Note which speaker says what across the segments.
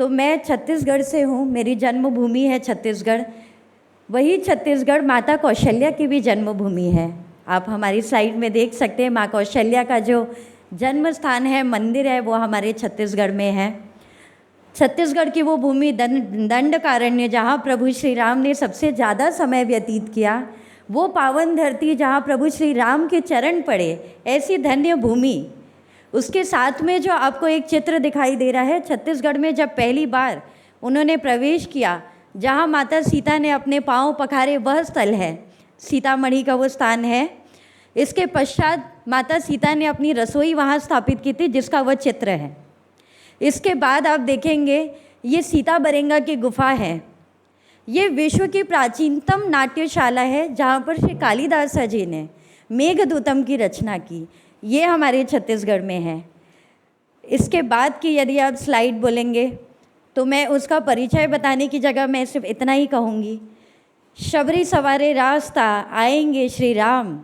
Speaker 1: तो मैं छत्तीसगढ़ से हूँ, मेरी जन्मभूमि है छत्तीसगढ़। वही छत्तीसगढ़ माता कौशल्या की भी जन्मभूमि है। आप हमारी साइड में देख सकते हैं, माँ कौशल्या का जो जन्म स्थान है, मंदिर है, वो हमारे छत्तीसगढ़ में है। छत्तीसगढ़ की वो भूमि दंडकारण्य, जहाँ प्रभु श्री राम ने सबसे ज़्यादा समय व्यतीत किया, वो पावन धरती जहाँ प्रभु श्री राम के चरण पड़े, ऐसी धन्य भूमि। उसके साथ में जो आपको एक चित्र दिखाई दे रहा है, छत्तीसगढ़ में जब पहली बार उन्होंने प्रवेश किया, जहाँ माता सीता ने अपने पाँव पखारे, वह स्थल है, सीतामढ़ी का वो स्थान है। इसके पश्चात माता सीता ने अपनी रसोई वहाँ स्थापित की थी, जिसका वह चित्र है। इसके बाद आप देखेंगे ये सीता बरेंगा की गुफा है। ये विश्व की प्राचीनतम नाट्यशाला है, जहाँ पर श्री कालिदास जी ने मेघदूतम की रचना की। ये हमारे छत्तीसगढ़ में है। इसके बाद की यदि आप स्लाइड बोलेंगे तो मैं उसका परिचय बताने की जगह मैं सिर्फ इतना ही कहूँगी, शबरी सवारे रास्ता आएंगे श्री राम,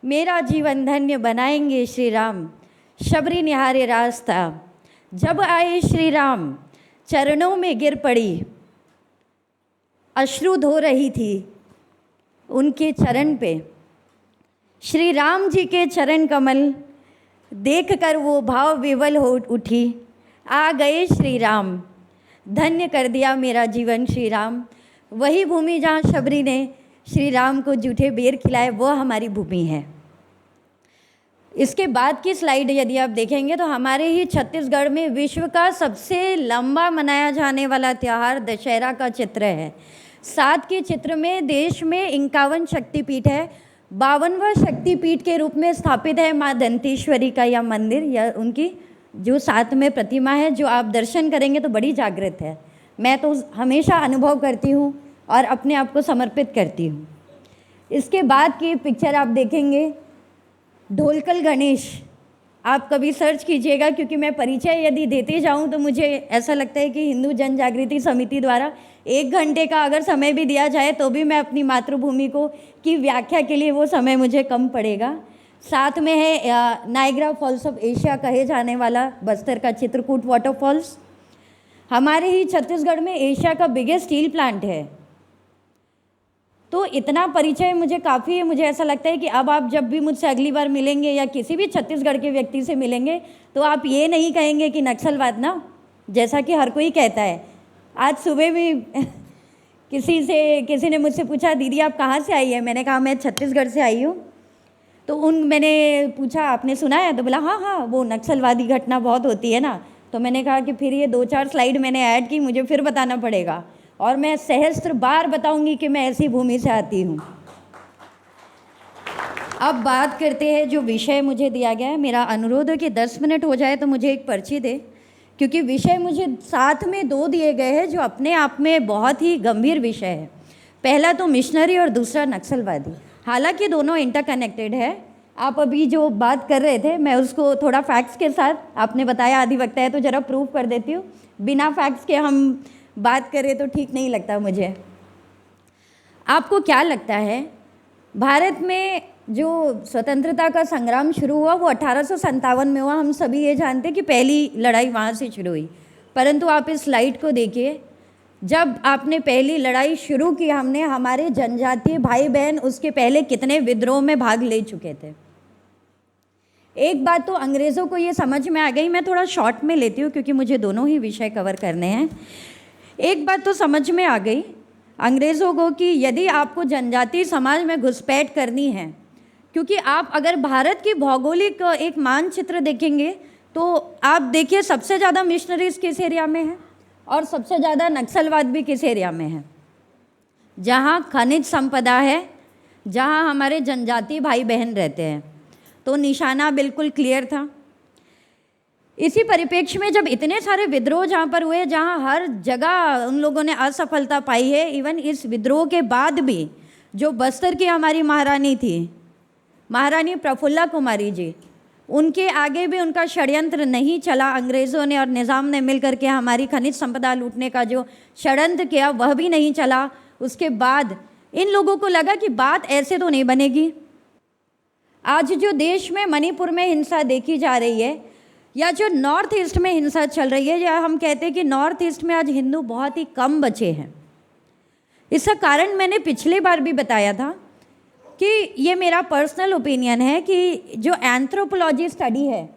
Speaker 1: मेरा जीवन धन्य बनाएंगे श्री राम। शबरी निहारे रास्ता, जब आए श्री राम, चरणों में गिर पड़ी, अश्रु धो रही थी उनके चरण पे। श्री राम जी के चरण कमल देखकर वो भाव विवल हो उठी, आ गए श्री राम, धन्य कर दिया मेरा जीवन श्री राम। वही भूमि जहाँ शबरी ने श्री राम को जूठे बेर खिलाए, वो हमारी भूमि है। इसके बाद की स्लाइड यदि आप देखेंगे तो हमारे ही छत्तीसगढ़ में विश्व का सबसे लंबा मनाया जाने वाला त्यौहार दशहरा का चित्र है। साथ के चित्र में देश में 51 शक्तिपीठ है। 52वां शक्तिपीठ के रूप में स्थापित है माँ दंतेश्वरी का यह मंदिर, या उनकी जो साथ में प्रतिमा है, जो आप दर्शन करेंगे तो बड़ी जागृत है। मैं तो हमेशा अनुभव करती हूँ और अपने आप को समर्पित करती हूँ। इसके बाद की पिक्चर आप देखेंगे ढोलकल गणेश। आप कभी सर्च कीजिएगा, क्योंकि मैं परिचय यदि देते जाऊं तो मुझे ऐसा लगता है कि हिंदू जन जागृति समिति द्वारा 1 घंटे का अगर समय भी दिया जाए तो भी मैं अपनी मातृभूमि को की व्याख्या के लिए वो समय मुझे कम पड़ेगा। साथ में है नायग्रा फॉल्स ऑफ एशिया कहे जाने वाला बस्तर का चित्रकूट वाटरफॉल्स। हमारे ही छत्तीसगढ़ में एशिया का बिगेस्ट स्टील प्लांट है। तो इतना परिचय मुझे काफ़ी है। मुझे ऐसा लगता है कि अब आप जब भी मुझसे अगली बार मिलेंगे या किसी भी छत्तीसगढ़ के व्यक्ति से मिलेंगे तो आप ये नहीं कहेंगे कि नक्सलवाद ना, जैसा कि हर कोई कहता है। आज सुबह भी किसी ने मुझसे पूछा, दीदी आप कहाँ से आई है? मैंने कहा मैं छत्तीसगढ़ से आई हूँ। तो मैंने पूछा आपने सुना है? तो बोला हाँ वो नक्सलवादी घटना बहुत होती है ना। तो मैंने कहा कि फिर ये 2-4 स्लाइड मैंने ऐड की, मुझे फिर बताना पड़ेगा और मैं सहस्त्र बार बताऊंगी कि मैं ऐसी भूमि से आती हूँ। अब बात करते हैं जो विषय मुझे दिया गया है। मेरा अनुरोध है कि 10 मिनट हो जाए तो मुझे एक पर्ची दे, क्योंकि विषय मुझे साथ में 2 दिए गए हैं जो अपने आप में बहुत ही गंभीर विषय है। पहला तो मिशनरी और दूसरा नक्सलवादी। हालांकि दोनों इंटरकनेक्टेड है। आप अभी जो बात कर रहे थे मैं उसको थोड़ा फैक्ट्स के साथ, आपने बताया अधिवक्ता है तो ज़रा प्रूव कर देती हूँ। बिना फैक्ट्स के हम बात करें तो ठीक नहीं लगता मुझे। आपको क्या लगता है भारत में जो स्वतंत्रता का संग्राम शुरू हुआ वो 1857 में हुआ? हम सभी ये जानते हैं कि पहली लड़ाई वहाँ से शुरू हुई। परंतु आप इस स्लाइड को देखिए, जब आपने पहली लड़ाई शुरू की, हमने हमारे जनजातीय भाई बहन उसके पहले कितने विद्रोह में भाग ले चुके थे। एक बात तो अंग्रेज़ों को ये समझ में आ गई, मैं थोड़ा शॉर्ट में लेती हूँ क्योंकि मुझे दोनों ही विषय कवर करने हैं। एक बात तो समझ में आ गई अंग्रेज़ों को कि यदि आपको जनजातीय समाज में घुसपैठ करनी है, क्योंकि आप अगर भारत की भौगोलिक एक मानचित्र देखेंगे तो आप देखिए सबसे ज़्यादा मिशनरीज किस एरिया में है और सबसे ज़्यादा नक्सलवाद भी किस एरिया में है? जहाँ खनिज संपदा है, जहाँ हमारे जनजातीय भाई बहन रहते हैं। तो निशाना बिल्कुल क्लियर था। इसी परिप्रेक्ष्य में जब इतने सारे विद्रोह जहाँ पर हुए, जहाँ हर जगह उन लोगों ने असफलता पाई है, इवन इस विद्रोह के बाद भी जो बस्तर की हमारी महारानी थी, महारानी प्रफुल्ला कुमारी जी, उनके आगे भी उनका षड्यंत्र नहीं चला। अंग्रेज़ों ने और निज़ाम ने मिलकर के हमारी खनिज संपदा लूटने का जो षड्यंत्र किया वह भी नहीं चला। उसके बाद इन लोगों को लगा कि बात ऐसे तो नहीं बनेगी। आज जो देश में मणिपुर में हिंसा देखी जा रही है, या जो नॉर्थ ईस्ट में हिंसा चल रही है, या हम कहते हैं कि नॉर्थ ईस्ट में आज हिंदू बहुत ही कम बचे हैं। इसका कारण मैंने पिछली बार भी बताया था कि ये मेरा पर्सनल ओपिनियन है कि जो एंथ्रोपोलॉजी स्टडी है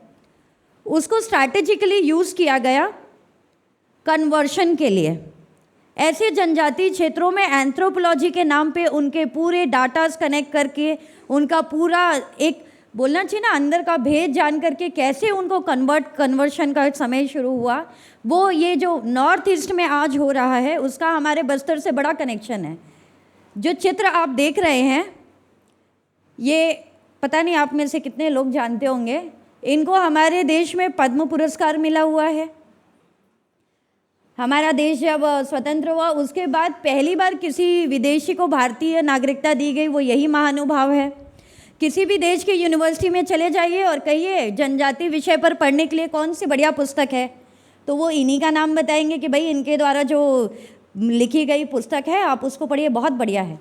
Speaker 1: उसको स्ट्रैटेजिकली यूज़ किया गया कन्वर्शन के लिए। ऐसे जनजातीय क्षेत्रों में एंथ्रोपोलॉजी के नाम पे उनके पूरे डाटास कनेक्ट करके, उनका पूरा एक बोलना चाहिए ना अंदर का भेद जान करके कैसे उनको कन्वर्शन का समय शुरू हुआ, वो ये जो नॉर्थ ईस्ट में आज हो रहा है उसका हमारे बस्तर से बड़ा कनेक्शन है। जो चित्र आप देख रहे हैं ये पता नहीं आप में से कितने लोग जानते होंगे, इनको हमारे देश में पद्म पुरस्कार मिला हुआ है। हमारा देश जब स्वतंत्र हुआ उसके बाद पहली बार किसी विदेशी को भारतीय नागरिकता दी गई, वो यही महानुभाव है। किसी भी देश के यूनिवर्सिटी में चले जाइए और कहिए जनजाति विषय पर पढ़ने के लिए कौन सी बढ़िया पुस्तक है, तो वो इन्हीं का नाम बताएंगे कि भाई इनके द्वारा जो लिखी गई पुस्तक है आप उसको पढ़िए, बहुत बढ़िया है।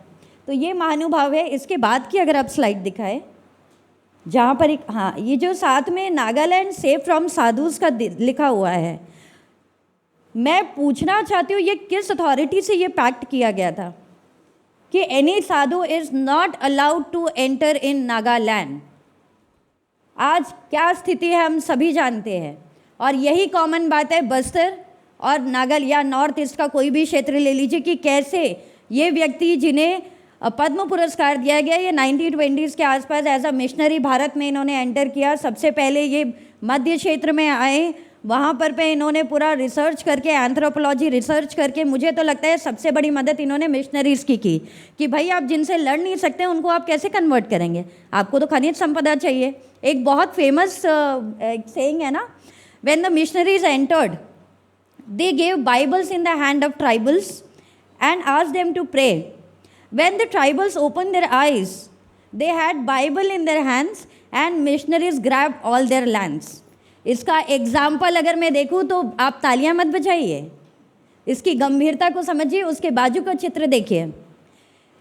Speaker 1: तो ये महानुभाव है। इसके बाद की अगर आप स्लाइड दिखाएं, जहाँ पर एक, हाँ, ये जो साथ में नागालैंड सेफ फ्रॉम साधुस का लिखा हुआ है, मैं पूछना चाहती हूँ ये किस अथॉरिटी से ये पैक्ट किया गया था कि any sadhu is not allowed to enter in Nagaland. आज क्या स्थिति है हम सभी जानते हैं, और यही कॉमन बात है बस्तर और नागल या नॉर्थ ईस्ट का कोई भी क्षेत्र ले लीजिए कि कैसे ये व्यक्ति जिन्हें पद्म पुरस्कार दिया गया, ये 1920s के आसपास एज अ मिशनरी भारत में इन्होंने एंटर किया। सबसे पहले ये मध्य क्षेत्र में आए, वहाँ पर पे इन्होंने पूरा रिसर्च करके, एंथ्रोपोलॉजी रिसर्च करके, मुझे तो लगता है सबसे बड़ी मदद इन्होंने मिशनरीज़ की कि भाई आप जिनसे लड़ नहीं सकते उनको आप कैसे कन्वर्ट करेंगे, आपको तो खनिज संपदा चाहिए। एक बहुत फेमस सेइंग है ना, when the missionaries entered they gave Bibles in the hand of tribals and asked them to pray. When the tribals open their eyes they had Bible in their hands and missionaries grab all their lands. इसका example अगर मैं देखूँ तो आप तालियां मत बजाइए, इसकी गंभीरता को समझिए। उसके बाजू का चित्र देखिए,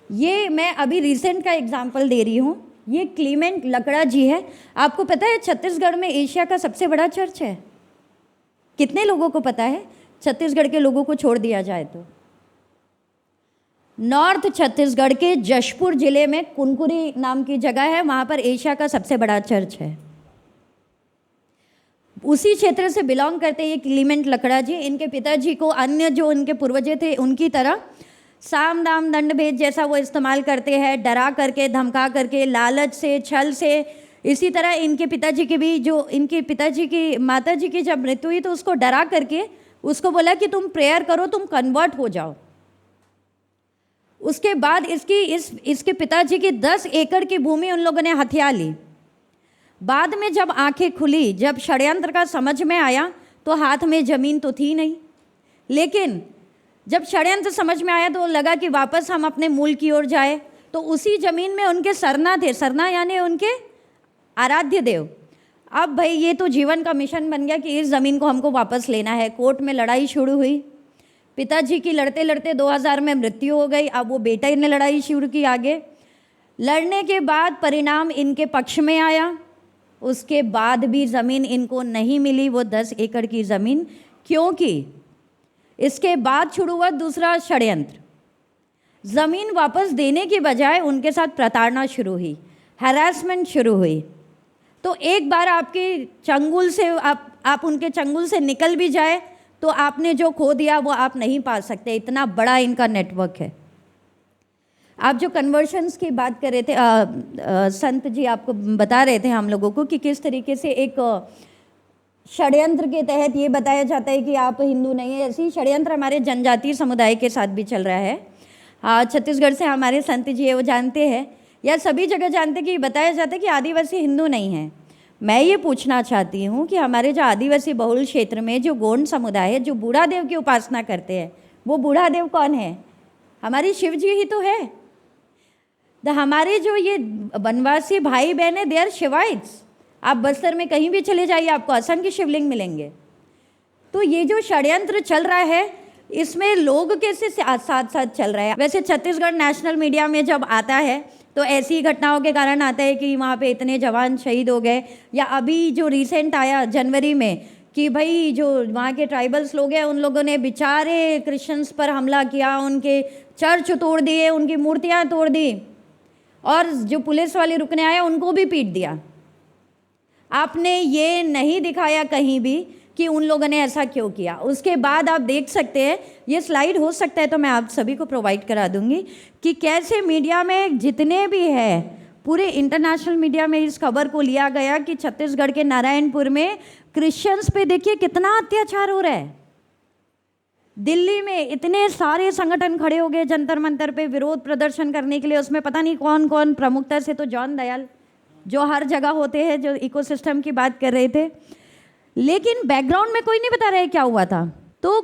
Speaker 1: ये मैं अभी रिसेंट का एग्जाम्पल दे रही हूँ। ये क्लीमेंट लकड़ा जी है। आपको पता है छत्तीसगढ़ में एशिया का सबसे बड़ा चर्च है? कितने लोगों को पता है? छत्तीसगढ़ के लोगों को छोड़ दिया जाए तो नॉर्थ छत्तीसगढ़ के जशपुर जिले में कुनकुरी नाम की जगह है, वहाँ पर एशिया का सबसे बड़ा चर्च है। उसी क्षेत्र से बिलोंग करते ये क्लीमेंट लकड़ा जी। इनके पिताजी को अन्य जो उनके पूर्वजे थे उनकी तरह साम दाम दंड भेद जैसा वो इस्तेमाल करते हैं, डरा करके, धमका करके, लालच से, छल से। इसी तरह इनके पिताजी की भी, जो इनके पिताजी की माता जी की जब मृत्यु हुई तो उसको डरा करके उसको बोला कि तुम प्रेयर करो, तुम कन्वर्ट हो जाओ। उसके बाद इसके पिताजी की 10 एकड़ की भूमि उन लोगों ने हथिया ली। बाद में जब आंखें खुली, जब षड्यंत्र का समझ में आया तो हाथ में ज़मीन तो थी नहीं, लेकिन जब षड्यंत्र समझ में आया तो लगा कि वापस हम अपने मूल की ओर जाए। तो उसी ज़मीन में उनके सरना थे, सरना यानी उनके आराध्य देव। अब भाई ये तो जीवन का मिशन बन गया कि इस ज़मीन को हमको वापस लेना है। कोर्ट में लड़ाई शुरू हुई। पिताजी की लड़ते लड़ते 2000 में मृत्यु हो गई। अब वो बेटा ने लड़ाई शुरू की आगे। लड़ने के बाद परिणाम इनके पक्ष में आया। उसके बाद भी ज़मीन इनको नहीं मिली, वो 10 एकड़ की ज़मीन, क्योंकि इसके बाद शुरू हुआ दूसरा षड्यंत्र। ज़मीन वापस देने की बजाय उनके साथ प्रताड़ना शुरू हुई, हैरेसमेंट शुरू हुई। तो एक बार आपके चंगुल से आप उनके चंगुल से निकल भी जाए तो आपने जो खो दिया वो आप नहीं पा सकते। इतना बड़ा इनका नेटवर्क है। आप जो कन्वर्शंस की बात कर रहे थे, संत जी आपको बता रहे थे हम लोगों को कि किस तरीके से एक षड्यंत्र के तहत ये बताया जाता है कि आप हिंदू नहीं है। ऐसी षड्यंत्र हमारे जनजातीय समुदाय के साथ भी चल रहा है। छत्तीसगढ़ से हमारे संत जी है, वो जानते हैं, या सभी जगह जानते हैं कि बताया जाता है कि आदिवासी हिंदू नहीं है। मैं ये पूछना चाहती हूँ कि हमारे जो आदिवासी बहुल क्षेत्र में जो गोंड समुदाय है, जो बूढ़ा देव की उपासना करते हैं, वो बूढ़ा देव कौन है? हमारी शिव जी ही तो है। हमारे जो ये वनवासी भाई बहन है, दे आर शिवाइट्स। आप बस्तर में कहीं भी चले जाइए आपको असंख्य शिवलिंग मिलेंगे। तो ये जो षड्यंत्र चल रहा है इसमें लोग कैसे साथ साथ चल रहे हैं। वैसे छत्तीसगढ़ नेशनल मीडिया में जब आता है तो ऐसी घटनाओं के कारण आता है कि वहाँ पे इतने जवान शहीद हो गए। या अभी जो रिसेंट आया जनवरी में कि भाई जो वहाँ के ट्राइबल्स लोग हैं उन लोगों ने बेचारे क्रिश्चियंस पर हमला किया, उनके चर्च तोड़ दिए, उनकी मूर्तियाँ तोड़ दी, और जो पुलिस वाले रुकने आए उनको भी पीट दिया। आपने ये नहीं दिखाया कहीं भी कि उन लोगों ने ऐसा क्यों किया। उसके बाद आप देख सकते हैं, ये स्लाइड हो सकता है तो मैं आप सभी को प्रोवाइड करा दूंगी, कि कैसे मीडिया में जितने भी है, पूरे इंटरनेशनल मीडिया में इस खबर को लिया गया कि छत्तीसगढ़ के नारायणपुर में क्रिश्चियंस पे देखिए कितना अत्याचार हो रहा है। दिल्ली में इतने सारे संगठन खड़े हो गए जंतर मंतर पे विरोध प्रदर्शन करने के लिए, उसमें पता नहीं कौन कौन, प्रमुखता से तो जॉन दयाल जो हर जगह होते हैं, जो इकोसिस्टम की बात कर रहे थे। लेकिन बैकग्राउंड में कोई नहीं बता रहा है क्या हुआ था। तो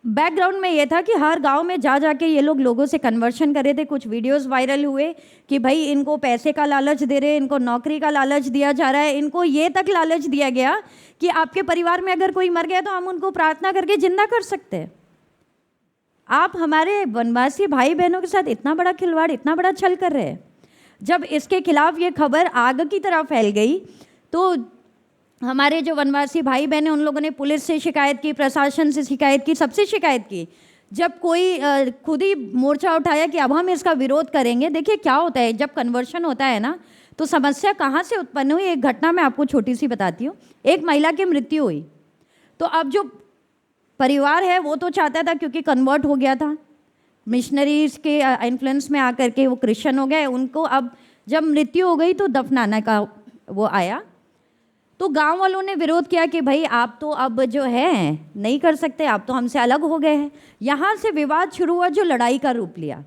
Speaker 1: बैकग्राउंड में ये था कि हर गांव में जा जाके ये लोग लोगों से कन्वर्शन कर रहे थे। कुछ वीडियोस वायरल हुए कि भाई इनको पैसे का लालच दे रहे हैं, इनको नौकरी का लालच दिया जा रहा है, इनको ये तक लालच दिया गया कि आपके परिवार में अगर कोई मर गया तो हम उनको प्रार्थना करके जिंदा कर सकते हैं। आप हमारे वनवासी भाई बहनों के साथ इतना बड़ा खिलवाड़, इतना बड़ा छल कर रहे हैं। जब इसके खिलाफ ये खबर आग की तरह फैल गई तो हमारे जो वनवासी भाई बहन हैं उन लोगों ने पुलिस से शिकायत की, प्रशासन से शिकायत की, सबसे शिकायत की। जब कोई खुद ही मोर्चा उठाया कि अब हम इसका विरोध करेंगे। देखिए क्या होता है जब कन्वर्शन होता है ना, तो समस्या कहाँ से उत्पन्न हुई। एक घटना मैं आपको छोटी सी बताती हूँ। एक महिला की मृत्यु हुई, तो अब जो परिवार है वो तो चाहता था, क्योंकि कन्वर्ट हो गया था मिशनरीज के इन्फ्लुएंस में आकर के, वो क्रिश्चियन हो गए। उनको अब जब मृत्यु हो गई तो दफनाना का वो आया, तो गांव वालों ने विरोध किया कि भाई आप तो अब जो है नहीं कर सकते, आप तो हमसे अलग हो गए हैं। यहाँ से विवाद शुरू हुआ जो लड़ाई का रूप लिया।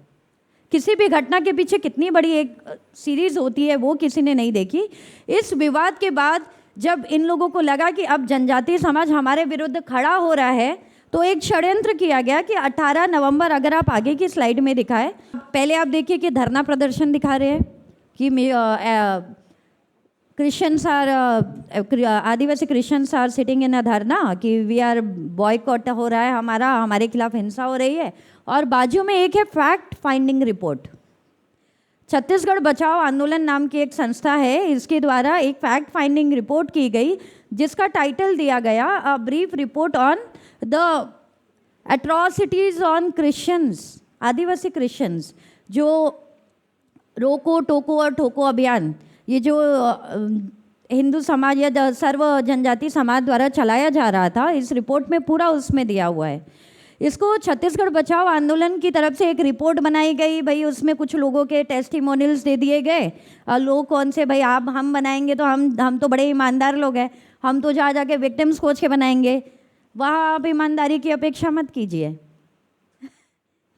Speaker 1: किसी भी घटना के पीछे कितनी बड़ी एक सीरीज होती है वो किसी ने नहीं देखी। इस विवाद के बाद जब इन लोगों को लगा कि अब जनजातीय समाज हमारे विरुद्ध खड़ा हो रहा है, तो एक षड्यंत्र किया गया कि 18 नवंबर, अगर आप आगे की स्लाइड में दिखाए, पहले आप देखिए कि धरना प्रदर्शन दिखा रहे हैं कि Christians are, Adivasi Christians are sitting in a dharna, कि वी आर बॉयकॉट हो रहा है, हमारे खिलाफ हिंसा हो रही है। और बाजू में एक है फैक्ट फाइंडिंग रिपोर्ट। छत्तीसगढ़ बचाओ आंदोलन नाम की एक संस्था है, इसके द्वारा एक फैक्ट फाइंडिंग रिपोर्ट की गई जिसका टाइटल दिया गया a brief report on the atrocities on Christians, Adivasi Christians. जो रोको टोको और ठोको अभियान, ये जो हिंदू समाज या सर्व जनजाति समाज द्वारा चलाया जा रहा था, इस रिपोर्ट में पूरा उसमें दिया हुआ है। इसको छत्तीसगढ़ बचाओ आंदोलन की तरफ से एक रिपोर्ट बनाई गई। भाई उसमें कुछ लोगों के टेस्टिमोनियल्स दे दिए गए। लोग कौन से, भाई आप हम बनाएंगे तो हम तो बड़े ईमानदार लोग हैं, हम तो जा जाके विक्टिम्स खोज के बनाएंगे। वहाँ आप ईमानदारी की अपेक्षा मत कीजिए।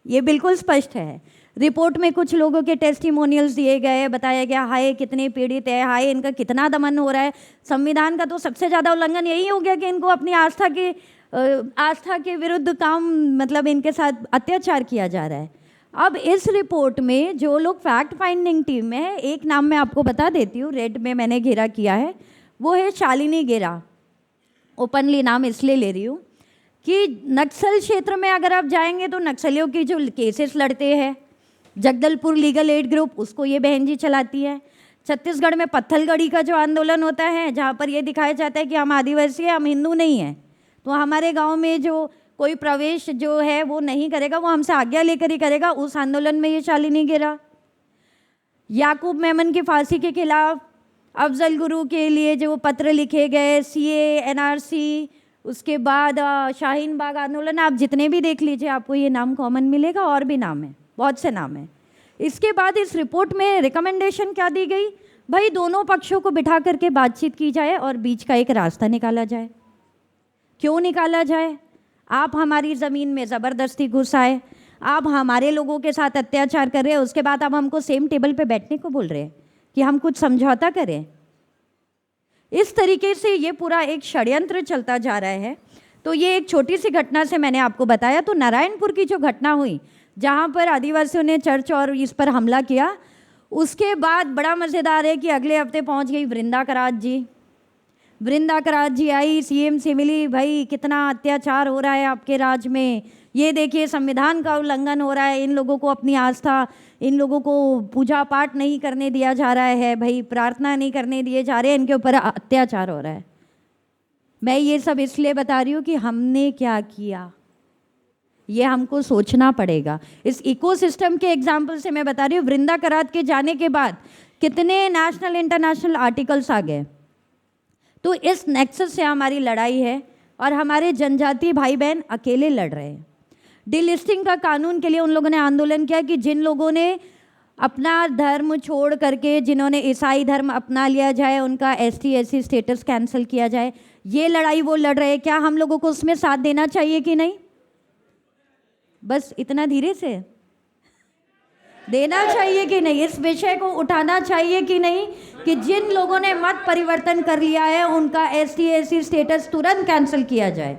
Speaker 1: ये बिल्कुल स्पष्ट है। रिपोर्ट में कुछ लोगों के टेस्टिमोनियल्स दिए गए, बताया गया हाय कितने पीड़ित है, हाय इनका कितना दमन हो रहा है। संविधान का तो सबसे ज़्यादा उल्लंघन यही हो गया कि इनको अपनी आस्था के विरुद्ध काम, मतलब इनके साथ अत्याचार किया जा रहा है। अब इस रिपोर्ट में जो लोग फैक्ट फाइंडिंग टीम में है, एक नाम मैं आपको बता देती हूँ, रेड में मैंने घेरा किया है, वो है शालिनी गेरा। ओपनली नाम इसलिए ले रही हूँ कि नक्सल क्षेत्र में अगर आप जाएंगे तो नक्सलियों की जो केसेस लड़ते हैं, जगदलपुर लीगल एड ग्रुप, उसको ये बहन जी चलाती है। छत्तीसगढ़ में पत्थलगढ़ी का जो आंदोलन होता है, जहाँ पर ये दिखाया जाता है कि हम आदिवासी हैं, हम हिंदू नहीं हैं, तो हमारे गांव में जो कोई प्रवेश जो है वो नहीं करेगा, वो हमसे आज्ञा लेकर ही करेगा। उस आंदोलन में ये शालिनी गेरा। याकूब मेमन की फांसी के खिलाफ अफजल गुरु के लिए जो पत्र लिखे गए, CA NRC, उसके बाद शाहीन बाग आंदोलन, आप जितने भी देख लीजिए आपको ये नाम कॉमन मिलेगा, और भी नाम है, बहुत से नाम है। इसके बाद इस रिपोर्ट में रिकमेंडेशन क्या दी गई, भाई दोनों पक्षों को बिठा करके बातचीत की जाए और बीच का एक रास्ता निकाला जाए। क्यों निकाला जाए? आप हमारी ज़मीन में ज़बरदस्ती घुस आए, आप हमारे लोगों के साथ अत्याचार कर रहे हैं, उसके बाद आप हमको सेम टेबल पे बैठने को बोल रहे हैं कि हम कुछ समझौता करें। इस तरीके से ये पूरा एक षड्यंत्र चलता जा रहा है। तो ये एक छोटी सी घटना से मैंने आपको बताया। तो नारायणपुर की जो घटना हुई, जहाँ पर आदिवासियों ने चर्च और इस पर हमला किया, उसके बाद बड़ा मज़ेदार है कि अगले हफ्ते पहुँच गई वृंदा करात जी। वृंदा करात जी आई, सीएम से मिली, भाई कितना अत्याचार हो रहा है आपके राज में, ये देखिए संविधान का उल्लंघन हो रहा है, इन लोगों को अपनी आस्था, इन लोगों को पूजा पाठ नहीं करने दिया जा रहा है, भाई प्रार्थना नहीं करने दिए जा रहे हैं, इनके ऊपर अत्याचार हो रहा है। मैं ये सब इसलिए बता रही हूँ कि हमने क्या किया ये हमको सोचना पड़ेगा। इस इकोसिस्टम के एग्जाम्पल से मैं बता रही हूँ, वृंदा करात के जाने के बाद कितने नेशनल इंटरनेशनल आर्टिकल्स आ गए। तो इस नेक्सस से हमारी लड़ाई है और हमारे जनजातीय भाई बहन अकेले लड़ रहे हैं। डिलिस्टिंग का कानून के लिए उन लोगों ने आंदोलन किया कि जिन लोगों ने अपना धर्म छोड़ करके, जिन्होंने ईसाई धर्म अपना लिया जाए, उनका ST SC स्टेटस कैंसिल किया जाए। ये लड़ाई वो लड़ रहे हैं, क्या हम लोगों को उसमें साथ देना चाहिए कि नहीं? बस इतना धीरे से देना चाहिए कि नहीं? इस विषय को उठाना चाहिए कि नहीं कि जिन लोगों ने मत परिवर्तन कर लिया है उनका ST SC स्टेटस तुरंत कैंसिल किया जाए।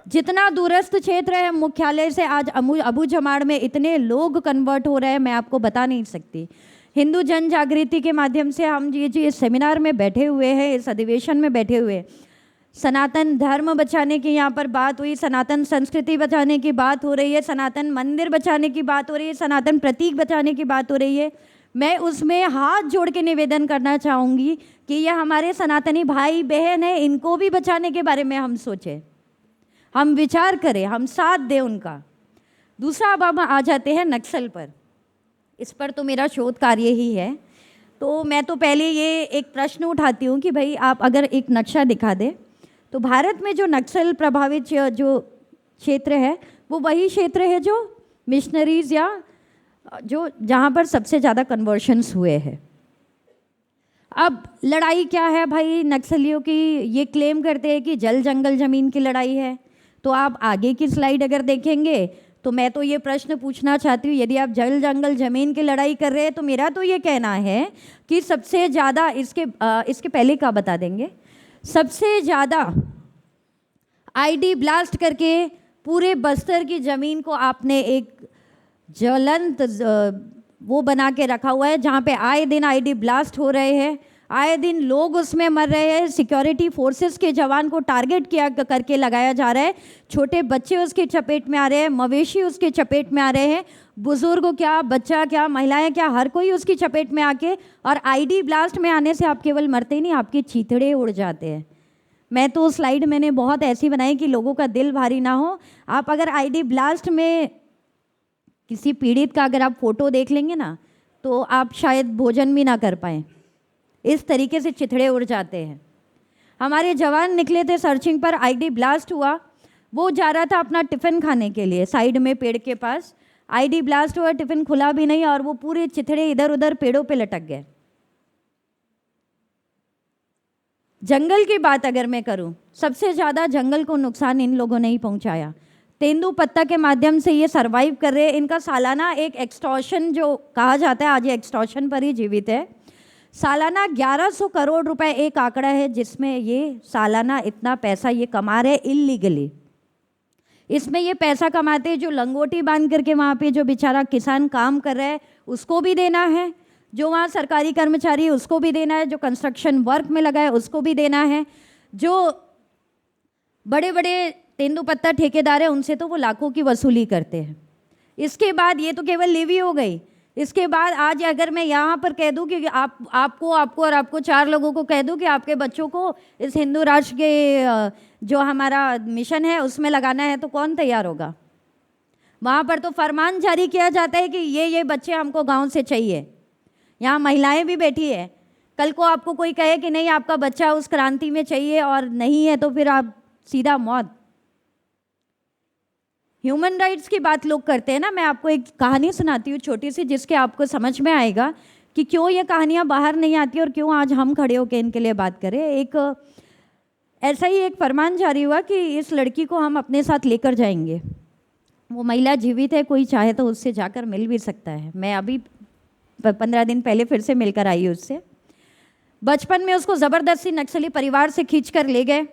Speaker 1: जितना दूरस्थ क्षेत्र है मुख्यालय से, आज अबू जमाड़ में इतने लोग कन्वर्ट हो रहे हैं, मैं आपको बता नहीं सकती। हिंदू जन जागृति के माध्यम से हम जी इस सेमिनार में बैठे हुए हैं, इस अधिवेशन में बैठे हुए। सनातन धर्म बचाने की यहाँ पर बात हुई, सनातन संस्कृति बचाने की बात हो रही है, सनातन मंदिर बचाने की बात हो रही है, सनातन प्रतीक बचाने की बात हो रही है। मैं उसमें हाथ जोड़ के निवेदन करना चाहूँगी कि ये हमारे सनातनी भाई बहन हैं, इनको भी बचाने के बारे में हम सोचें, हम विचार करें, हम साथ दें उनका। दूसरा, अब हम आ जाते हैं नक्सल पर। इस पर तो मेरा शोध कार्य ही है। तो मैं तो पहले ये एक प्रश्न उठाती हूँ कि भाई आप अगर एक नक्शा दिखा दें तो भारत में जो नक्सल प्रभावित जो क्षेत्र है वो वही क्षेत्र है जो मिशनरीज़ या जो जहाँ पर सबसे ज़्यादा कन्वर्शंस हुए हैं। अब लड़ाई क्या है भाई नक्सलियों की? ये क्लेम करते हैं कि जल जंगल ज़मीन की लड़ाई है। तो आप आगे की स्लाइड अगर देखेंगे तो मैं तो ये प्रश्न पूछना चाहती हूँ, यदि आप जल जंगल ज़मीन की लड़ाई कर रहे हैं तो मेरा तो ये कहना है कि सबसे ज़्यादा इसके पहले का बता देंगे, सबसे ज़्यादा ID ब्लास्ट करके पूरे बस्तर की ज़मीन को आपने एक ज्वलंत वो बना के रखा हुआ है जहाँ पे आए दिन ID ब्लास्ट हो रहे हैं, आए दिन लोग उसमें मर रहे हैं, सिक्योरिटी फोर्सेस के जवान को टारगेट किया करके लगाया जा रहा है, छोटे बच्चे उसके चपेट में आ रहे हैं, मवेशी उसके चपेट में आ रहे हैं, बुजुर्ग क्या, बच्चा क्या, महिलाएं क्या, हर कोई उसकी चपेट में आके। और ID ब्लास्ट में आने से आप केवल मरते ही नहीं, आपके चीथड़े उड़ जाते हैं। मैं तो स्लाइड मैंने बहुत ऐसी बनाई कि लोगों का दिल भारी ना हो। आप अगर ID ब्लास्ट में किसी पीड़ित का अगर आप फोटो देख लेंगे ना तो आप शायद भोजन भी ना कर पाएँ, इस तरीके से चिथड़े उड़ जाते हैं। हमारे जवान निकले थे सर्चिंग पर, ID ब्लास्ट हुआ, वो जा रहा था अपना टिफ़िन खाने के लिए, साइड में पेड़ के पास ID ब्लास्ट हुआ, टिफ़िन खुला भी नहीं और वो पूरे चिथड़े इधर उधर पेड़ों पे लटक गए। जंगल की बात अगर मैं करूं, सबसे ज़्यादा जंगल को नुकसान इन लोगों ने ही पहुंचाया। तेंदुपत्ता के माध्यम से ये सरवाइव कर रहे हैं। इनका सालाना एक एक्सटॉर्शन जो कहा जाता है, आज ये एक्सटॉर्शन पर ही जीवित है। सालाना 1100 करोड़ रुपए एक आंकड़ा है जिसमें ये सालाना इतना पैसा ये कमा रहे इल्लीगली। इसमें ये पैसा कमाते हैं जो लंगोटी बांध करके वहाँ पे जो बेचारा किसान काम कर रहा है उसको भी देना है, जो वहाँ सरकारी कर्मचारी है उसको भी देना है, जो कंस्ट्रक्शन वर्क में लगा है उसको भी देना है, जो बड़े बड़े तेंदुपत्ता ठेकेदार है उनसे तो वो लाखों की वसूली करते हैं। इसके बाद ये तो केवल लेवी हो गई। इसके बाद आज अगर मैं यहाँ पर कह दूँ कि आपको 4 लोगों को कह दूँ कि आपके बच्चों को इस हिंदू राष्ट्र के जो हमारा मिशन है उसमें लगाना है तो कौन तैयार होगा? वहाँ पर तो फरमान जारी किया जाता है कि ये बच्चे हमको गांव से चाहिए। यहाँ महिलाएं भी बैठी है, कल को आपको कोई कहे कि नहीं आपका बच्चा उस क्रांति में चाहिए और नहीं है तो फिर आप सीधा मौत। ह्यूमन राइट्स की बात लोग करते हैं ना। मैं आपको एक कहानी सुनाती हूँ छोटी सी, जिसके आपको समझ में आएगा कि क्यों ये कहानियाँ बाहर नहीं आती और क्यों आज हम खड़े होकर इनके लिए बात करें। ऐसा ही एक फरमान जारी हुआ कि इस लड़की को हम अपने साथ लेकर जाएंगे। वो महिला जीवित है, कोई चाहे तो उससे जाकर मिल भी सकता है। मैं अभी 15 दिन पहले फिर से मिलकर आई उससे। बचपन में उसको ज़बरदस्ती नक्सली परिवार से खींच कर ले गए।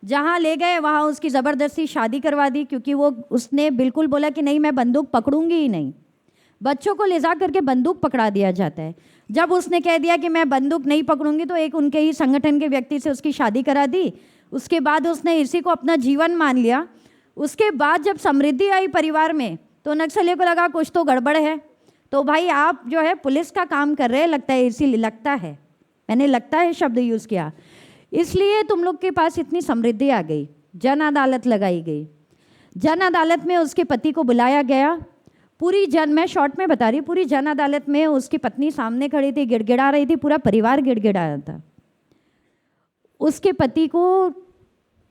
Speaker 1: जहाँ ले गए वहाँ उसकी ज़बरदस्ती शादी करवा दी, क्योंकि उसने बिल्कुल बोला कि नहीं मैं बंदूक पकड़ूंगी ही नहीं। बच्चों को ले जा करके बंदूक पकड़ा दिया जाता है। जब उसने कह दिया कि मैं बंदूक नहीं पकड़ूंगी तो एक उनके ही संगठन के व्यक्ति से उसकी शादी करा दी। उसके बाद उसने इसी को अपना जीवन मान लिया। उसके बाद जब समृद्धि आई परिवार में तो नक्सलियों को लगा कुछ तो गड़बड़ है, तो भाई आप जो है पुलिस का काम कर रहे हैं, लगता है, इसीलिए लगता है, मैंने लगता है शब्द यूज़ किया, इसलिए तुम लोग के पास इतनी समृद्धि आ गई। जन अदालत लगाई गई। जन अदालत में उसके पति को बुलाया गया। मैं शॉर्ट में बता रही, पूरी जन अदालत में उसकी पत्नी सामने खड़ी थी, गिड़गिड़ा रही थी, पूरा परिवार गिड़गिड़ा रहा था। उसके पति को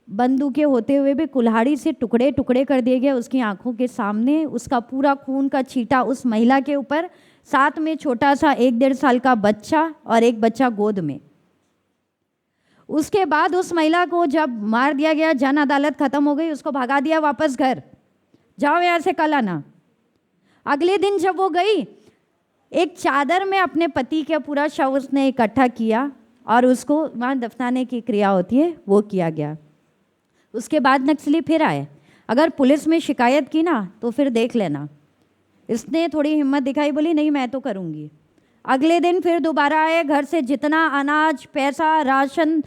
Speaker 1: बंदूकें होते हुए भी कुल्हाड़ी से टुकड़े टुकड़े कर दिए गए उसकी आंखों के सामने। उसका पूरा खून का छींटा उस महिला के ऊपर, साथ में छोटा सा 1-1.5 साल का बच्चा और एक बच्चा गोद में। उसके बाद उस महिला को जब मार दिया गया, जन अदालत खत्म हो गई, उसको भगा दिया वापस घर, जाओ यहाँ से कल आना। अगले दिन जब वो गई, एक चादर में अपने पति का पूरा शव उसने इकट्ठा किया और उसको वहाँ दफनाने की क्रिया होती है वो किया गया। उसके बाद नक्सली फिर आए। अगर पुलिस में शिकायत की ना तो फिर देख लेना। इसने थोड़ी हिम्मत दिखाई, बोली नहीं मैं तो करूँगी। अगले दिन फिर दोबारा आए, घर से जितना अनाज, पैसा, राशन,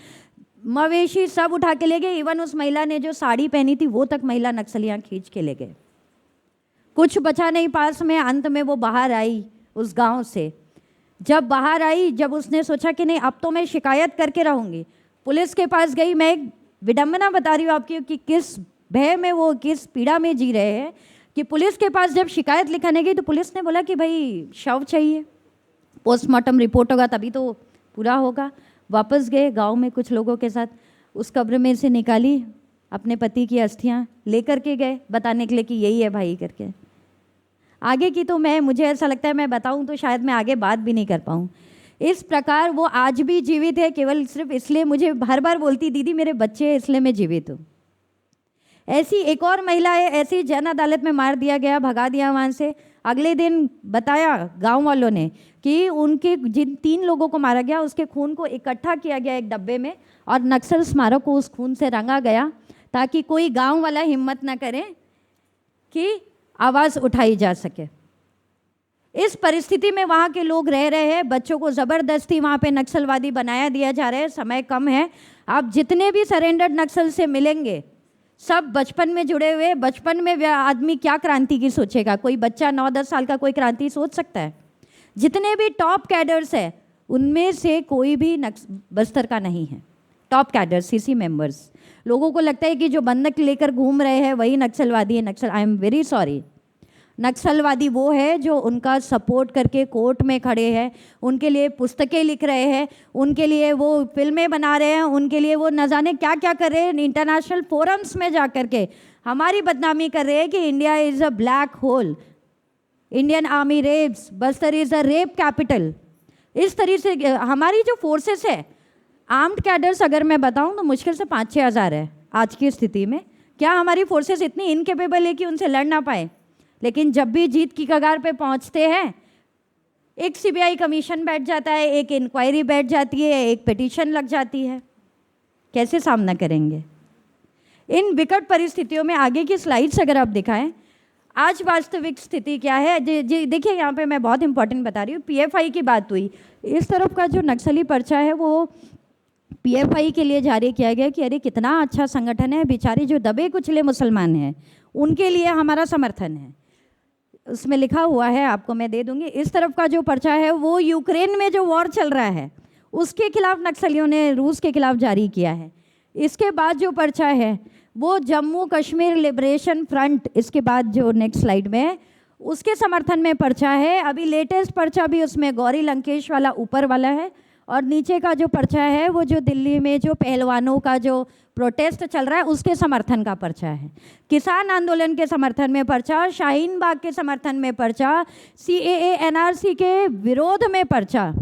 Speaker 1: मवेशी सब उठा के ले गए। इवन उस महिला ने जो साड़ी पहनी थी वो तक महिला नक्सलियाँ खींच के ले गए। कुछ बचा नहीं पास में। अंत में वो बाहर आई उस गांव से। जब बाहर आई, जब उसने सोचा कि नहीं अब तो मैं शिकायत करके रहूँगी, पुलिस के पास गई। मैं एक विडंबना बता रही हूँ आपकी कि किस भय में वो, किस पीड़ा में जी रहे हैं कि पुलिस के पास जब शिकायत लिखाने गई तो पुलिस ने बोला कि भाई शव चाहिए, पोस्टमार्टम रिपोर्ट होगा तभी तो पूरा होगा। वापस गए गांव में कुछ लोगों के साथ, उस कब्र में से निकाली अपने पति की अस्थियां, लेकर के गए बताने के लिए कि यही है भाई करके। आगे की तो मुझे ऐसा लगता है मैं बताऊं तो शायद मैं आगे बात भी नहीं कर पाऊं। इस प्रकार वो आज भी जीवित है, केवल सिर्फ इसलिए, मुझे हर बार बोलती दीदी मेरे बच्चे हैं इसलिए मैं जीवित हूँ। ऐसी एक और महिला है, ऐसी जन अदालत में मार दिया गया, भगा दिया वहाँ से। अगले दिन बताया गांव वालों ने कि उनके जिन 3 लोगों को मारा गया उसके खून को इकट्ठा किया गया एक डब्बे में और नक्सल स्मारक को उस खून से रंगा गया ताकि कोई गांव वाला हिम्मत ना करे कि आवाज़ उठाई जा सके। इस परिस्थिति में वहाँ के लोग रह रहे हैं। बच्चों को ज़बरदस्ती वहाँ पे नक्सलवादी बनाया दिया जा रहा है। समय कम है। आप जितने भी सरेंडर्ड नक्सल से मिलेंगे सब बचपन में जुड़े हुए। बचपन में आदमी क्या क्रांति की सोचेगा? कोई बच्चा 9-10 साल का कोई क्रांति सोच सकता है? जितने भी टॉप कैडर्स है उनमें से कोई भी बस्तर का नहीं है। टॉप कैडर सीसी मेंबर्स, लोगों को लगता है कि जो बंदूक लेकर घूम रहे हैं वही नक्सलवादी है। आई एम वेरी सॉरी, नक्सलवादी वो है जो उनका सपोर्ट करके कोर्ट में खड़े हैं, उनके लिए पुस्तकें लिख रहे हैं, उनके लिए वो फिल्में बना रहे हैं, उनके लिए वो न जाने क्या क्या कर रहे हैं। इंटरनेशनल फोरम्स में जा कर के हमारी बदनामी कर रहे हैं कि India is a black hole, Indian army rapes, Bastar is a rape capital. इस तरीके से हमारी जो फोर्सेस है, आर्म्ड कैडर्स अगर मैं बताऊं तो मुश्किल से 5-6 हज़ार है आज की स्थिति में। क्या हमारी फोर्सेस इतनी इनकेपेबल है कि उनसे लड़ ना पाए? लेकिन जब भी जीत की कगार पे पहुंचते हैं, एक सीबीआई कमीशन बैठ जाता है, एक इंक्वायरी बैठ जाती है, एक पिटीशन लग जाती है। कैसे सामना करेंगे इन विकट परिस्थितियों में? आगे की स्लाइड्स अगर आप दिखाएं, आज वास्तविक स्थिति क्या है? जी देखिए, यहाँ पे मैं बहुत इंपॉर्टेंट बता रही हूँ। पीएफआई की बात हुई। इस तरफ का जो नक्सली पर्चा है वो पीएफआई के लिए जारी किया गया कि अरे कितना अच्छा संगठन है, बेचारे जो दबे कुचले मुसलमान हैं उनके लिए हमारा समर्थन है। उसमें लिखा हुआ है, आपको मैं दे दूंगी। इस तरफ का जो पर्चा है वो यूक्रेन में जो वॉर चल रहा है उसके खिलाफ नक्सलियों ने रूस के खिलाफ जारी किया है। इसके बाद जो पर्चा है वो जम्मू कश्मीर लिबरेशन फ्रंट, इसके बाद जो नेक्स्ट स्लाइड में है उसके समर्थन में पर्चा है। अभी लेटेस्ट पर्चा भी उसमें गौरी लंकेश वाला ऊपर वाला है, और नीचे का जो पर्चा है वो जो दिल्ली में जो पहलवानों का जो प्रोटेस्ट चल रहा है उसके समर्थन का पर्चा है। किसान आंदोलन के समर्थन में पर्चा, शाहीन बाग के समर्थन में पर्चा, सीएए एनआरसी के विरोध में पर्चा।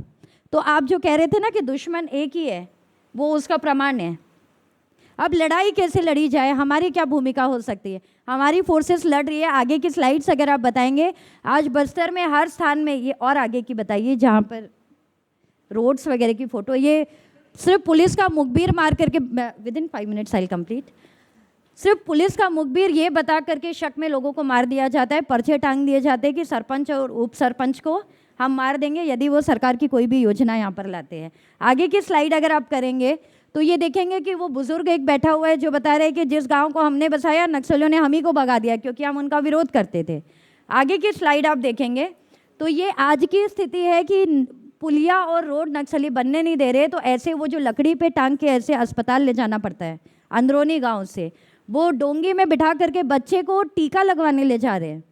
Speaker 1: तो आप जो कह रहे थे ना कि दुश्मन एक ही है, वो उसका प्रमाण है। अब लड़ाई कैसे लड़ी जाए, हमारी क्या भूमिका हो सकती है? हमारी फोर्सेस लड़ रही है। आगे की स्लाइड्स अगर आप बताएंगे, आज बस्तर में हर स्थान में, ये और आगे की बताइए जहाँ पर रोड्स वगैरह की फ़ोटो, ये सिर्फ पुलिस का मुखबिर मार करके, विदिन 5 मिनट्स आई कंप्लीट, सिर्फ पुलिस का मुखबिर ये बता करके शक में लोगों को मार दिया जाता है। पर्चे टांग दिए जाते हैं कि सरपंच और उप सरपंच को हम मार देंगे यदि वो सरकार की कोई भी योजना यहाँ पर लाते हैं। आगे की स्लाइड अगर आप करेंगे तो ये देखेंगे कि वो बुजुर्ग एक बैठा हुआ है जो बता रहे हैं कि जिस गांव को हमने बसाया नक्सलियों ने हम ही को भगा दिया क्योंकि हम उनका विरोध करते थे। आगे की स्लाइड आप देखेंगे तो ये आज की स्थिति है कि पुलिया और रोड नक्सली बनने नहीं दे रहे, तो ऐसे वो जो लकड़ी पे टांग के ऐसे अस्पताल ले जाना पड़ता है अंदरूनी गांव से, वो डोंगी में बिठा करके बच्चे को टीका लगवाने ले जा रहे हैं।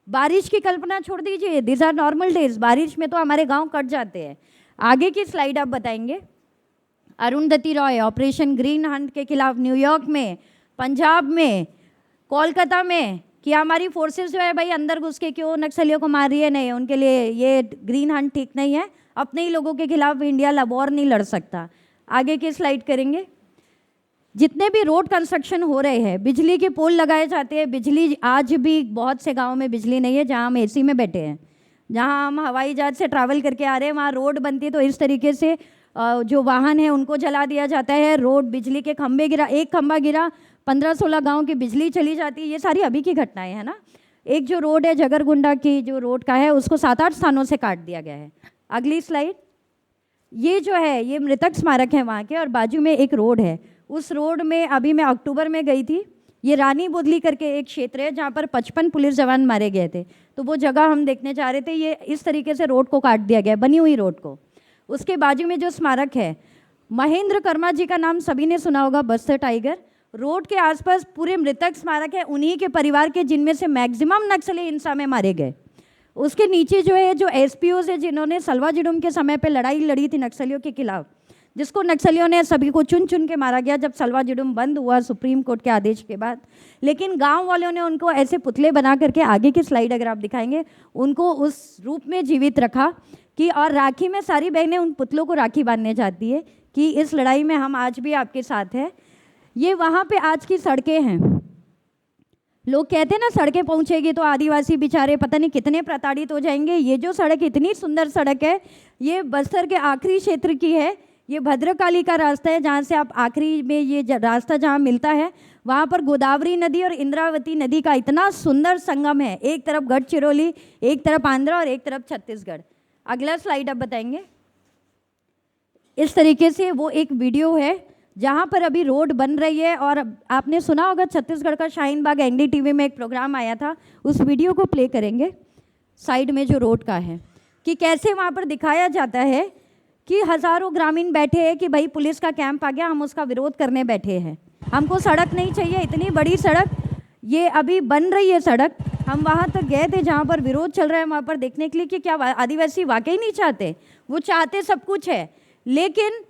Speaker 1: बारिश की कल्पना छोड़ दीजिए, दिस आर नॉर्मल डेज, बारिश में तो हमारे गांव कट जाते हैं। आगे की स्लाइड आप बताएंगे। Arundhati Roy operation green Hunt के खिलाफ न्यूयॉर्क में, पंजाब में, कोलकाता में कि हमारी फोर्सेस जो है भाई अंदर घुस के क्यों नक्सलियों को मार रही है, नहीं उनके लिए ये ग्रीन हंट ठीक नहीं है, अपने ही लोगों के खिलाफ इंडिया वॉर नहीं लड़ सकता। आगे की स्लाइड करेंगे। जितने भी रोड कंस्ट्रक्शन हो रहे हैं, बिजली के पोल लगाए जाते हैं, बिजली आज भी बहुत से गाँव में बिजली नहीं है जहाँ हम एसी में बैठे हैं, जहाँ हम हवाई जहाज से ट्रैवल करके आ रहे हैं, वहाँ रोड बनती है तो इस तरीके से जो वाहन है उनको जला दिया जाता है। रोड बिजली के खंभे गिरा, एक खंभा गिरा 15-16 गांव की बिजली चली जाती है। ये सारी अभी की घटनाएं हैं ना। एक जो रोड है जगरगुंडा की जो रोड का है उसको 7-8 स्थानों से काट दिया गया है। अगली स्लाइड। ये जो है ये मृतक स्मारक है वहाँ के, और बाजू में एक रोड है, उस रोड में अभी मैं अक्टूबर में गई थी। ये रानी बोदली करके एक क्षेत्र है जहाँ पर 55 पुलिस जवान मारे गए थे, तो वो जगह हम देखने जा रहे थे। ये इस तरीके से रोड को काट दिया गया, बनी हुई रोड को। उसके बाजू में जो स्मारक है, महेंद्र कर्मा जी का नाम सभी ने सुना होगा, बस्तर टाइगर। रोड के आसपास पूरे मृतक स्मारक है उन्हीं के परिवार के, जिनमें से मैक्सिमम नक्सली हिंसा में मारे गए। उसके नीचे जो है जो एसपीओ है जिन्होंने सलवा जुडुम के समय पे लड़ाई लड़ी थी नक्सलियों के खिलाफ, जिसको नक्सलियों ने सभी को चुन चुन के मारा गया जब सलवा जुडुम बंद हुआ सुप्रीम कोर्ट के आदेश के बाद। लेकिन गांव वालों ने उनको ऐसे पुतले बना करके, आगे की स्लाइड अगर आप दिखाएंगे, उनको उस रूप में जीवित रखा कि, और राखी में सारी बहनें उन पुतलों को राखी बांधने जाती है कि इस लड़ाई में हम आज भी आपके साथ हैं। ये वहाँ पे आज की सड़कें हैं। लोग कहते हैं ना सड़कें पहुँचेगी तो आदिवासी बेचारे पता नहीं कितने प्रताड़ित हो जाएंगे। ये जो सड़क, इतनी सुंदर सड़क है, ये बस्तर के आखिरी क्षेत्र की है। ये भद्रकाली का रास्ता है जहाँ से आप आखिरी में ये रास्ता जहाँ मिलता है, वहाँ पर गोदावरी नदी और इंद्रावती नदी का इतना सुंदर संगम है। एक तरफ गढ़चिरौली, एक तरफ आंध्रा और एक तरफ छत्तीसगढ़। अगला स्लाइड आप बताएंगे। इस तरीके से वो एक वीडियो है जहाँ पर अभी रोड बन रही है, और आपने सुना होगा छत्तीसगढ़ का शाहीन बाग एनडीटीवी में एक प्रोग्राम आया था, उस वीडियो को प्ले करेंगे। साइड में जो रोड का है कि कैसे वहाँ पर दिखाया जाता है कि हज़ारों ग्रामीण बैठे हैं कि भाई पुलिस का कैंप आ गया, हम उसका विरोध करने बैठे हैं, हमको सड़क नहीं चाहिए, इतनी बड़ी सड़क, ये अभी बन रही है सड़क। हम वहाँ तक गए थे जहाँ पर विरोध चल रहा है, वहाँ पर देखने के लिए कि क्या आदिवासी वाकई नहीं चाहते, वो चाहते सब कुछ है, लेकिन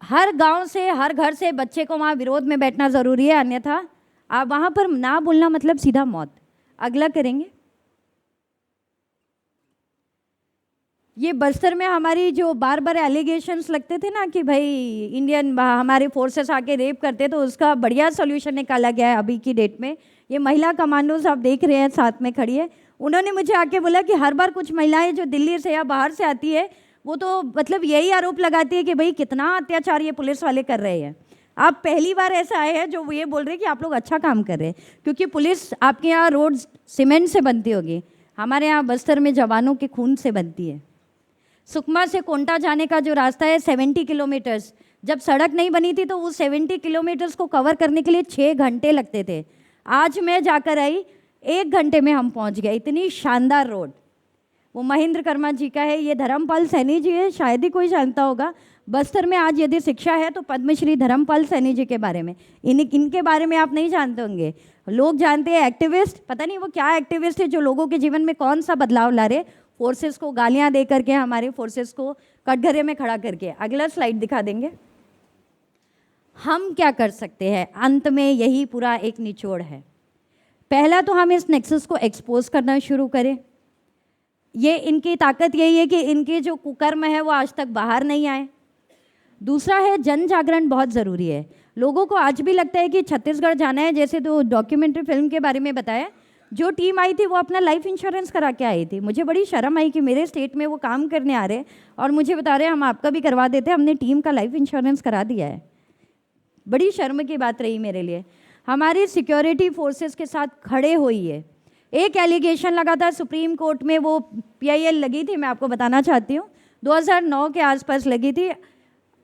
Speaker 1: हर गांव से, हर घर से बच्चे को वहाँ विरोध में बैठना ज़रूरी है, अन्यथा आप वहाँ पर ना बोलना मतलब सीधा मौत। अगला करेंगे। ये बस्तर में हमारी जो बार बार एलिगेशंस लगते थे ना कि भाई इंडियन हमारे फोर्सेस आके रेप करते, तो उसका बढ़िया सोल्यूशन निकाला गया है अभी की डेट में। ये महिला कमांडोज आप देख रहे हैं साथ में खड़ी है, उन्होंने मुझे आके बोला कि हर बार कुछ महिलाएं जो दिल्ली से या बाहर से आती है वो तो मतलब यही आरोप लगाती है कि भाई कितना अत्याचार ये पुलिस वाले कर रहे हैं। आप पहली बार ऐसा आए हैं जो ये बोल रहे हैं कि आप लोग अच्छा काम कर रहे हैं, क्योंकि पुलिस आपके यहाँ रोड सीमेंट से बनती होगी, हमारे यहाँ बस्तर में जवानों के खून से बनती है। सुकमा से कोंटा जाने का जो रास्ता है 70 किलोमीटर्स, जब सड़क नहीं बनी थी तो उस 70 किलोमीटर्स को कवर करने के लिए 6 घंटे लगते थे। आज मैं जाकर आई, 1 घंटे में हम पहुंच गए। इतनी शानदार रोड। वो महेंद्र कर्मा जी का है, ये धर्मपाल सैनी जी है, शायद ही कोई जानता होगा। बस्तर में आज यदि शिक्षा है तो पद्मश्री धर्मपाल सैनी जी के बारे में, इनके बारे में आप नहीं जानते होंगे। लोग जानते हैं एक्टिविस्ट, पता नहीं वो क्या एक्टिविस्ट है जो लोगों के जीवन में कौन सा बदलाव ला रहे, फोर्सेस को गालियां दे करके, हमारे फोर्सेस को कटघरे में खड़ा करके। अगला स्लाइड दिखा देंगे। हम क्या कर सकते हैं, अंत में यही पूरा एक निचोड़ है। पहला तो हम इस नेक्सस को एक्सपोज करना शुरू करें। ये इनकी ताकत यही है कि इनके जो कुकर्म है वो आज तक बाहर नहीं आए। दूसरा है जन जागरण बहुत ज़रूरी है। लोगों को आज भी लगता है कि छत्तीसगढ़ जाना है, जैसे तो डॉक्यूमेंट्री फिल्म के बारे में बताया, जो टीम आई थी वो अपना लाइफ इंश्योरेंस करा के आई थी। मुझे बड़ी शर्म आई कि मेरे स्टेट में वो काम करने आ रहे और मुझे बता रहे हम आपका भी करवा देते, हमने टीम का लाइफ इंश्योरेंस करा दिया है। बड़ी शर्म की बात रही मेरे लिए। हमारी सिक्योरिटी फोर्सेस के साथ खड़े हुई है, एक एलिगेशन लगा था सुप्रीम कोर्ट में, वो PIL लगी थी, मैं आपको बताना चाहती हूँ, 2009 के आसपास लगी थी।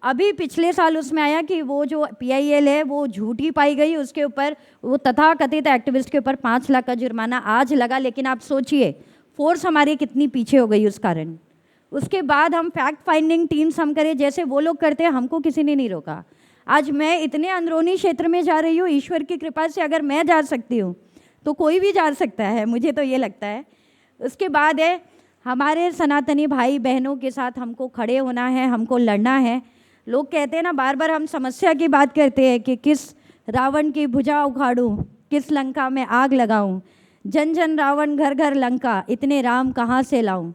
Speaker 1: अभी पिछले साल उसमें आया कि वो जो PIL है वो झूठी पाई गई, उसके ऊपर वो तथाकथित एक्टिविस्ट के ऊपर 5 लाख का जुर्माना आज लगा। लेकिन आप सोचिए फोर्स हमारी कितनी पीछे हो गई उस कारण। उसके बाद हम फैक्ट फाइंडिंग टीम्स हम करें जैसे वो लोग करते हैं, हमको किसी ने नहीं रोका। आज मैं इतने अंदरूनी क्षेत्र में जा रही हूँ, ईश्वर की कृपा से अगर मैं जा सकती हूँ तो कोई भी जा सकता है, मुझे तो ये लगता है। उसके बाद है हमारे सनातनी भाई बहनों के साथ हमको खड़े होना है, हमको लड़ना है। लोग कहते हैं ना, बार बार हम समस्या की बात करते हैं कि किस रावण की भुजा उखाड़ूं, किस लंका में आग लगाऊं, जन जन रावण घर घर लंका, इतने राम कहाँ से लाऊं।